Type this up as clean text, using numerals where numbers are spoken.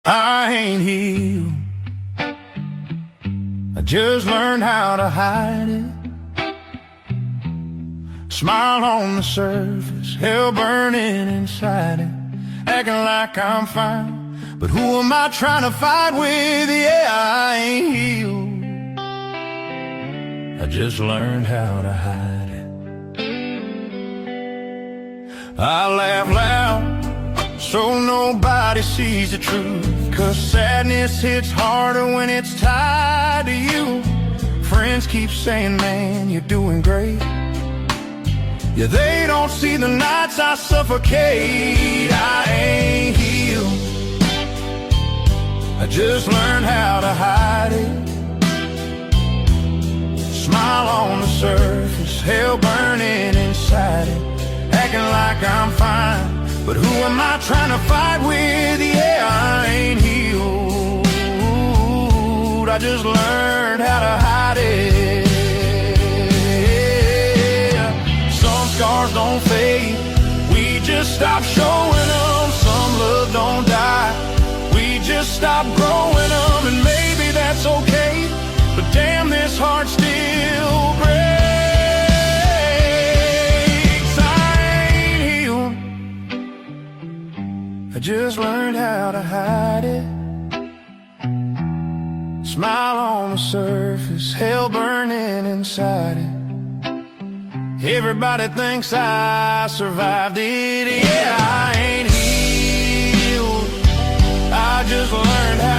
I ain't healed. I just learned how to hide it. Smile on the surface, hell burning inside it. Acting like I'm fine, but who am I trying to fight with? Yeah, I ain't healed. I just learned how to hide it. I laugh loud so nobody sees the truth, 'cause sadness hits harder when it's tied to you. Friends keep saying, man, you're doing great. Yeah, they don't see the nights I suffocate. I ain't healed. I just learned how to hide it. Smile on the surface, hell burning inside it. Acting like I'm fine, but who am I trying to fight with? Yeah, I ain't healed. I just learned how to hide it. Some scars don't fade, we just stop showing them. Some love don't die, we just stop growing them. And maybe that's okay, but damn, this heart still breaks. I ain't healed. I just learned how to hide it. Smile on the surface, hell burning inside it. Everybody thinks I survived it. Yeah, I ain't healed. I just learned how